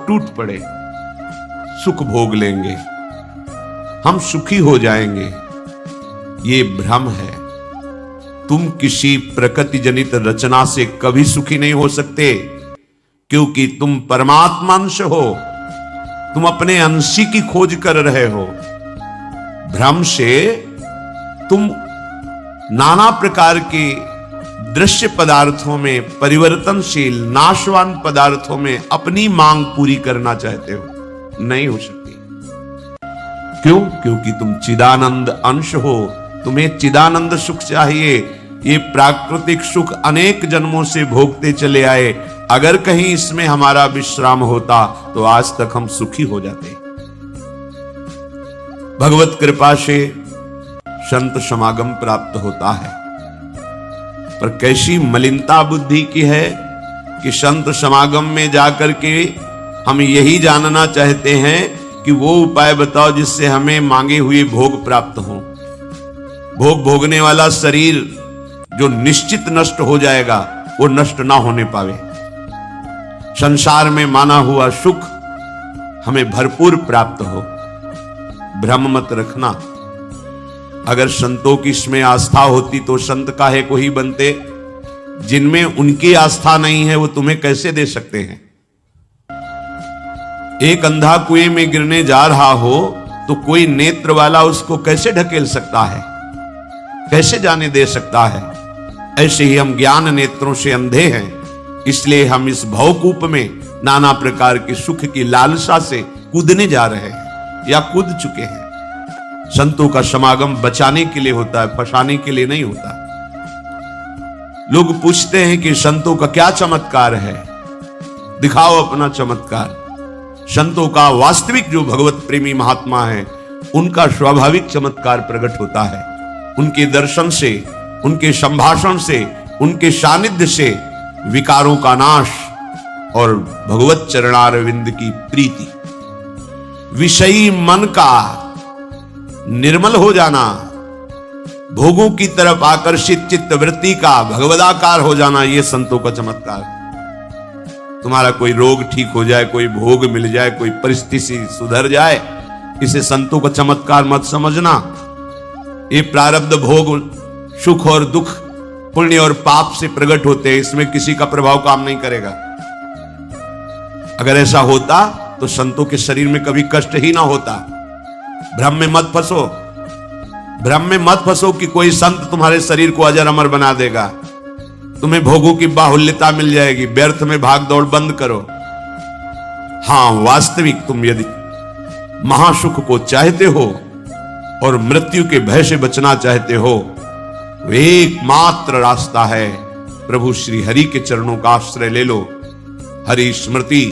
टूट पड़े, सुख भोग लेंगे, हम सुखी हो जाएंगे, ये भ्रम है। तुम किसी प्रकृति जनित रचना से कभी सुखी नहीं हो सकते, क्योंकि तुम परमात्मा अंश हो, तुम अपने अंशी की खोज कर रहे हो। भ्रम से तुम नाना प्रकार के दृश्य पदार्थों में, परिवर्तनशील नाशवान पदार्थों में अपनी मांग पूरी करना चाहते हो, नहीं हो सकती। क्यों? क्योंकि तुम चिदानंद अंश हो, तुम्हें चिदानंद सुख चाहिए। ये प्राकृतिक सुख अनेक जन्मों से भोगते चले आए, अगर कहीं इसमें हमारा विश्राम होता तो आज तक हम सुखी हो जाते। भगवत कृपा से संत समागम प्राप्त होता है, पर कैसी मलिनता बुद्धि की है कि संत समागम में जाकर के हम यही जानना चाहते हैं कि वो उपाय बताओ जिससे हमें मांगे हुए भोग प्राप्त हो। भोग भोगने वाला शरीर जो निश्चित नष्ट हो जाएगा, वो नष्ट ना होने पावे। संसार में माना हुआ सुख हमें भरपूर प्राप्त हो। भ्रम मत रखना। अगर संतों की इसमें आस्था होती तो संत काहे को ही बनते। जिनमें उनकी आस्था नहीं है वो तुम्हें कैसे दे सकते हैं। एक अंधा कुएं में गिरने जा रहा हो तो कोई नेत्र वाला उसको कैसे ढकेल सकता है, कैसे जाने दे सकता है। ऐसे ही हम ज्ञान नेत्रों से अंधे हैं, इसलिए हम इस भवकूप में नाना प्रकार के सुख की लालसा से कूदने जा रहे हैं या कूद चुके हैं। संतों का समागम बचाने के लिए होता है, फंसाने के लिए नहीं होता। लोग पूछते हैं कि संतों का क्या चमत्कार है, दिखाओ अपना चमत्कार। संतों का वास्तविक जो भगवत प्रेमी महात्मा है, उनका स्वाभाविक चमत्कार प्रकट होता है। उनके दर्शन से, उनके संभाषण से, उनके सानिध्य से विकारों का नाश और भगवत चरणारविंद की प्रीति, विषयी मन का निर्मल हो जाना, भोगों की तरफ आकर्षित चित्त वृत्ति का भगवदाकार हो जाना, यह संतों का चमत्कार। तुम्हारा कोई रोग ठीक हो जाए, कोई भोग मिल जाए, कोई परिस्थिति सुधर जाए, इसे संतों का चमत्कार मत समझना। ये प्रारब्ध भोग सुख और दुख, पुण्य और पाप से प्रकट होते हैं, इसमें किसी का प्रभाव काम नहीं करेगा। अगर ऐसा होता तो संतों के शरीर में कभी कष्ट ही ना होता। भ्रम में मत फंसो, भ्रम में मत फंसो कि कोई संत तुम्हारे शरीर को अजर अमर बना देगा, तुम्हें भोगों की बाहुल्यता मिल जाएगी। व्यर्थ में भाग दौड़ बंद करो। हां, वास्तविक तुम यदि महासुख को चाहते हो और मृत्यु के भय से बचना चाहते हो, वो एकमात्र रास्ता है, प्रभु श्री हरि के चरणों का आश्रय ले लो। हरि स्मृति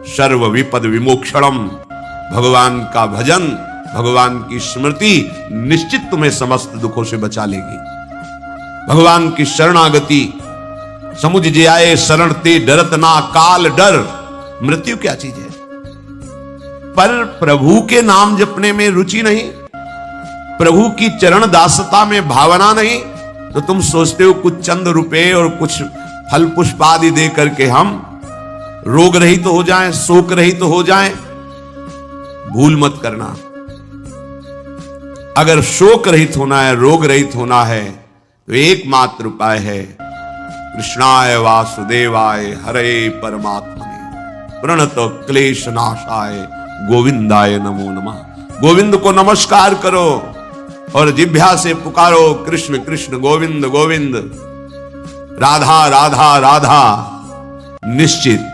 सर्व विपद विमोक्षणम। भगवान का भजन, भगवान की स्मृति निश्चित तुम्हें समस्त दुखों से बचा लेगी। भगवान की शरणागति, समुझ जे आए शरण ते डरत ना काल डर। मृत्यु क्या चीज है? पर प्रभु के नाम जपने में रुचि नहीं, प्रभु की चरण दासता में भावना नहीं, तो तुम सोचते हो कुछ चंद रुपए और कुछ फल पुष्प आदि दे करके हम रोग रहित तो हो जाएं, शोक रहित तो हो जाएं। भूल मत करना। अगर शोक रहित होना है, रोग रहित होना है, तो एकमात्र उपाय है कृष्णाय वासुदेवाय हरे परमात्मने प्रणत क्लेश नाशाय गोविंदाय नमो नमः। गोविंद को नमस्कार करो और जिह्वा से पुकारो कृष्ण कृष्ण गोविंद गोविंद, राधा राधा राधा। निश्चित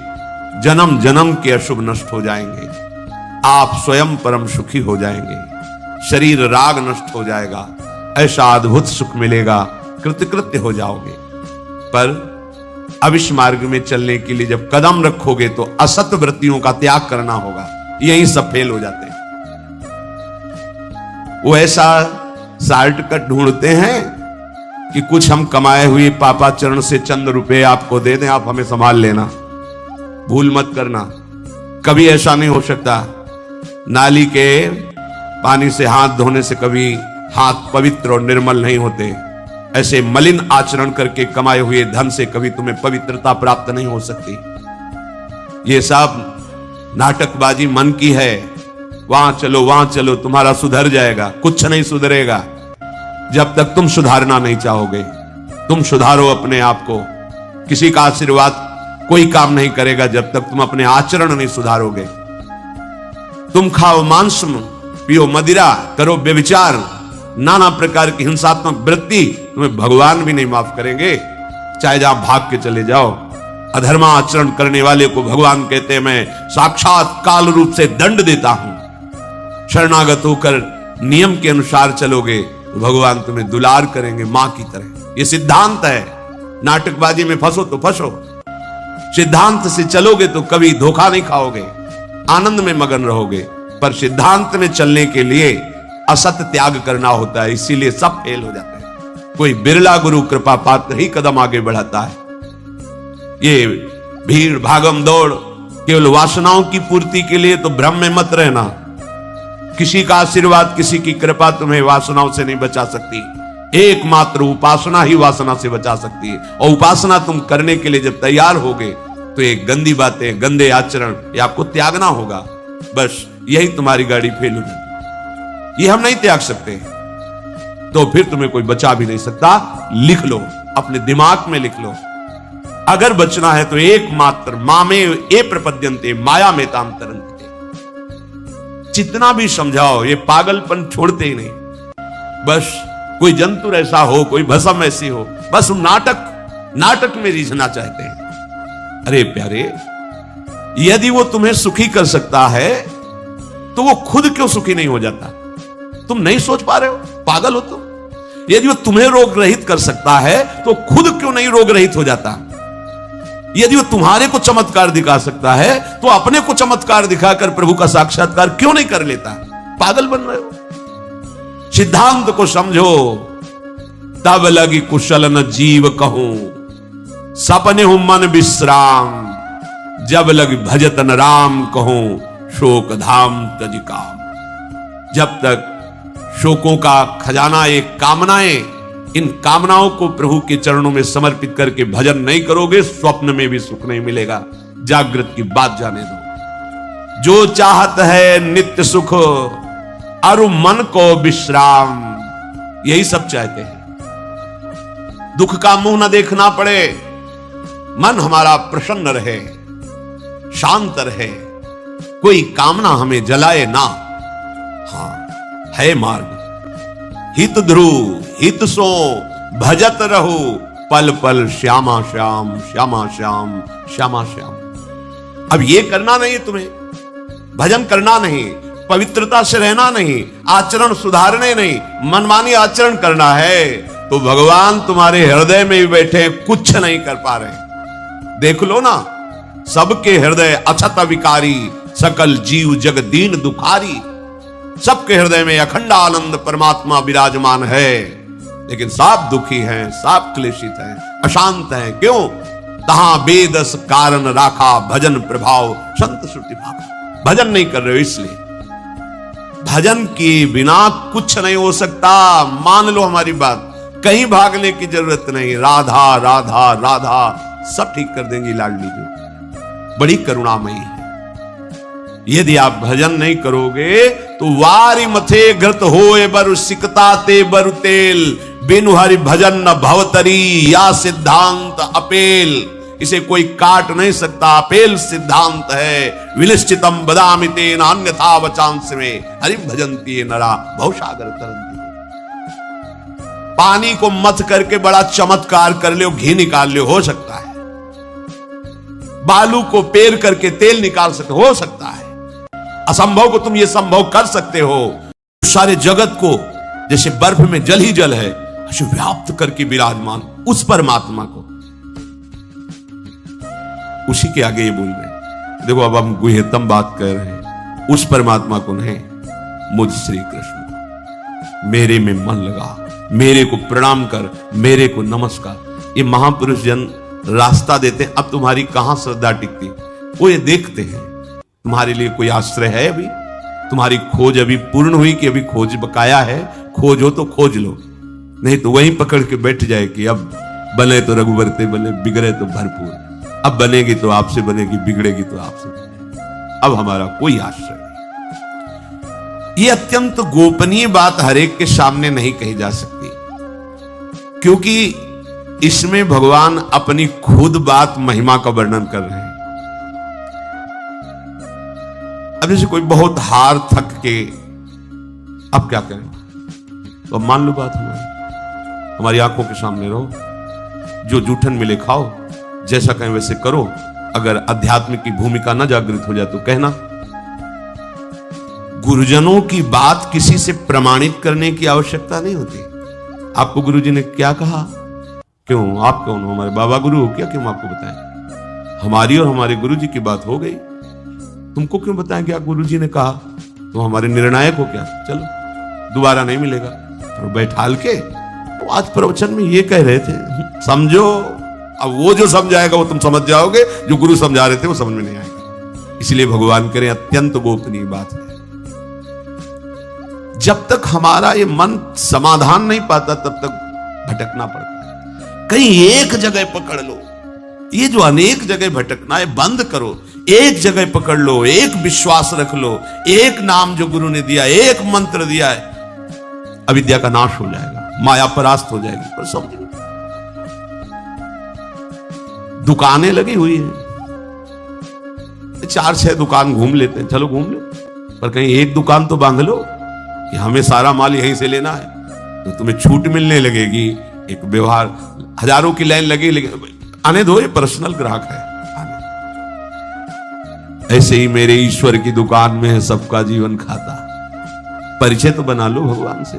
जन्म जन्म के अशुभ नष्ट हो जाएंगे, आप स्वयं परम सुखी हो जाएंगे, शरीर राग नष्ट हो जाएगा, ऐसा अद्भुत सुख मिलेगा, कृतकृत्य हो जाओगे। पर अब इस मार्ग में चलने के लिए जब कदम रखोगे तो असत वृत्तियों का त्याग करना होगा, यहीं सब फेल हो जाते हैं। वो ऐसा शॉर्टकट ढूंढते हैं कि कुछ हम कमाए हुए पापा चरण से चंद रुपए आपको दे दें, आप हमें संभाल लेना। भूल मत करना, कभी ऐसा नहीं हो सकता। नाली के पानी से हाथ धोने से कभी हाथ पवित्र और निर्मल नहीं होते। ऐसे मलिन आचरण करके कमाए हुए धन से कभी तुम्हें पवित्रता प्राप्त नहीं हो सकती। ये सब नाटकबाजी मन की है, वहां चलो तुम्हारा सुधर जाएगा। कुछ नहीं सुधरेगा जब तक तुम सुधारना नहीं चाहोगे। तुम सुधारो अपने आप को। किसी का आशीर्वाद कोई काम नहीं करेगा जब तक तुम अपने आचरण नहीं सुधारोगे। तुम खाओ मांस, पियो मदिरा, करो व्यभिचार, नाना प्रकार की हिंसात्मक वृत्ति, तुम्हें भगवान भी नहीं माफ करेंगे, चाहे जहां भाग के चले जाओ। अधर्मा आचरण करने वाले को भगवान कहते हैं मैं साक्षात काल रूप से दंड देता हूं। शरणागत होकर नियम के अनुसार चलोगे तो भगवान तुम्हें दुलार करेंगे मां की तरह। यह सिद्धांत है। नाटकबाजी में फंसो तो फंसो, सिद्धांत से चलोगे तो कभी धोखा नहीं खाओगे, आनंद में मगन रहोगे। पर सिद्धांत में चलने के लिए असत त्याग करना होता है, इसीलिए सब फेल हो जाते हैं। कोई बिरला गुरु कृपा पात्र ही कदम आगे बढ़ाता है। ये भीड़ भागम दौड़ केवल वासनाओं की पूर्ति के लिए तो भ्रम में मत रहना। किसी का आशीर्वाद, किसी की कृपा तुम्हें वासनाओं से नहीं बचा सकती। एकमात्र उपासना ही वासना से बचा सकती है। और उपासना तुम करने के लिए जब तैयार होगे तो ये गंदी बातें, गंदे आचरण ये आपको त्यागना होगा। बस यही तुम्हारी गाड़ी फेल हो जाती। ये हम नहीं त्याग सकते तो फिर तुम्हें कोई बचा भी नहीं सकता। लिख लो, अपने दिमाग में लिख लो। अगर बचना है तो एकमात्र मामे ए प्रपद्यन्ते माया में ताम तरंते। जितना भी समझाओ ये पागलपन छोड़ते ही नहीं। बस कोई जंतु ऐसा हो, कोई भस्म ऐसी हो, बस नाटक में रीझना चाहते हैं। अरे प्यारे, यदि वो तुम्हें सुखी कर सकता है तो वो खुद क्यों सुखी नहीं हो जाता? तुम नहीं सोच पा रहे हो? पागल हो तुम? यदि वो तुम्हें रोग रहित कर सकता है तो खुद क्यों नहीं रोग रहित हो जाता? यदि वो तुम्हारे को चमत्कार दिखा सकता है तो अपने को चमत्कार दिखाकर प्रभु का साक्षात्कार क्यों नहीं कर लेता? पागल बन रहे हो। सिद्धांत को समझो। तब लगी कुशल न जीव कहूं, सपने हूं मन विश्राम। जब लगी भजत न राम कहूं, शोक धाम तज काम। जब तक शोकों का खजाना एक कामनाएं, इन कामनाओं को प्रभु के चरणों में समर्पित करके भजन नहीं करोगे, स्वप्न में भी सुख नहीं मिलेगा। जागृत की बात जाने दो। जो चाहत है नित्य सुख, अरु मन को विश्राम। यही सब चाहते हैं। दुख का मुंह न देखना पड़े, मन हमारा प्रसन्न रहे, शांत रहे, कोई कामना हमें जलाए ना। हां, है मार्ग। हित ध्रुव हित सो भजत रहो, पल पल श्यामा श्याम श्यामा श्याम श्यामा श्याम। अब ये करना नहीं तुम्हें, भजन करना नहीं, पवित्रता से रहना नहीं, आचरण सुधारने नहीं, मनमानी आचरण करना है तो भगवान तुम्हारे हृदय में भी बैठे, कुछ नहीं कर पा रहे। देख लो ना, सबके हृदय अछत विकारी, सकल जीव जग दीन दुखारी। सबके हृदय में अखंड आनंद परमात्मा विराजमान है, लेकिन सब दुखी हैं, सब क्लेशित हैं, अशांत हैं। क्यों? तहां बेदस कारण राखा, भजन प्रभाव संत श्रुति भागा। भजन नहीं कर रहे हो इसलिए। भजन के बिना कुछ नहीं हो सकता। मान लो हमारी बात, कहीं भागने की जरूरत नहीं। राधा राधा राधा सब ठीक कर देंगी लाडली जो, बड़ी करुणामयी है। यदि आप भजन नहीं करोगे तो वारी मथे घृत होए बरु सिकता ते बरु तेल। बिनु हरि भजन न भवतरी, या सिद्धांत अपेल। इसे कोई काट नहीं सकता, अपेल सिद्धांत है। विलिश्चितम बदामि तेन अन्यथा वचांस में, हरि भजन्ति नरा भवसागर तरन्ति। पानी को मथ करके बड़ा चमत्कार कर लो, घी निकाल लो, हो सकता है। बालू को पेर करके तेल निकाल सकते, हो सकता है। असंभव को तुम ये संभव कर सकते हो। सारे जगत को जैसे बर्फ में जल ही जल है, ऐसे व्याप्त करके विराजमान उस परमात्मा को, उसी के आगे ये बोल रहे। देखो अब हम गुह्यतम बात कर रहे हैं, उस परमात्मा को नहीं, मुझ श्री कृष्ण। मेरे में मन लगा, मेरे को प्रणाम कर, मेरे को नमस्कार। ये महापुरुष जन रास्ता देते हैं। अब तुम्हारी कहां श्रद्धा टिकती? वो ये देखते हैं तुम्हारे लिए कोई आश्रय है अभी, तुम्हारी खोज अभी पूर्ण हुई कि अभी खोज बकाया है। खोज हो तो खोज लो, नहीं तो वहीं पकड़ के बैठ जाए कि अब बने तो रघुवरते बने, बिगड़े तो भरपूर। अब बनेगी तो आपसे बनेगी, बिगड़ेगी तो आपसे बनेगी। अब हमारा कोई आश्रय नहीं। ये अत्यंत गोपनीय बात हर एक के सामने नहीं कही जा सकती, क्योंकि इसमें भगवान अपनी खुद बात महिमा का वर्णन कर रहे हैं। अब जैसे कोई बहुत हार थक के अब क्या करें, तो मान लो बात हमारी आंखों के सामने रहो, जो जूठन मिले खाओ, जैसा कहें वैसे करो। अगर अध्यात्म की भूमिका न जागृत हो जाए तो कहना। गुरुजनों की बात किसी से प्रमाणित करने की आवश्यकता नहीं होती। आपको गुरुजी ने क्या कहा, क्यों आप कौन हो, हमारे बाबा गुरु हो क्या, क्यों आपको बताएं? हमारी और हमारे गुरुजी की बात हो गई, तुमको क्यों बताएं क्या गुरुजी ने कहा? तो हमारे निर्णायक हो क्या, चलो दोबारा नहीं मिलेगा। तो बैठाल के तो आज प्रवचन में ये कह रहे थे, समझो। अब वो जो समझाएगा वो तुम समझ जाओगे, जो गुरु समझा रहे थे वो समझ में नहीं आएगा। इसलिए भगवान करें अत्यंत गोपनीय बात है। जब तक हमारा ये मन समाधान नहीं पाता तब तक भटकना पड़ता है। कहीं एक जगह पकड़ लो, ये जो अनेक जगह भटकना है बंद करो। एक जगह पकड़ लो, एक विश्वास रख लो, एक नाम जो गुरु ने दिया, एक मंत्र दिया है, अविद्या का नाश हो जाएगा, माया परास्त हो जाएगी। पर समझो दुकानें लगी हुई हैं, 4-6 दुकान घूम लेते हैं, चलो घूम लो, पर कहीं एक दुकान तो बांध लो कि हमें सारा माल यहीं से लेना है, तो तुम्हें छूट मिलने लगेगी। एक व्यवहार, हजारों की लाइन लगी, आने दो, ये पर्सनल ग्राहक है, आने। ऐसे ही मेरे ईश्वर की दुकान में है सबका जीवन खाता। परिचय तो बना लो भगवान से,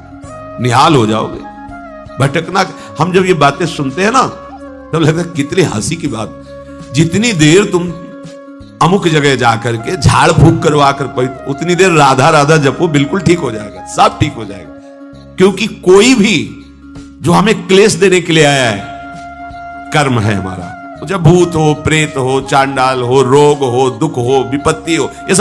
निहाल हो जाओगे। भटकना, हम जब ये बातें सुनते हैं ना तब लगता है कितनी हंसी की बात। जितनी देर तुम अमुक जगह जाकर के झाड़ फूक करवा कर उतनी देर राधा राधा जपो, बिल्कुल ठीक हो जाएगा, सब ठीक हो जाएगा। क्योंकि कोई भी जो हमें क्लेश देने के लिए आया है कर्म है हमारा, जब भूत हो, प्रेत हो, चांडाल हो, रोग हो, दुख हो, विपत्ति हो, ये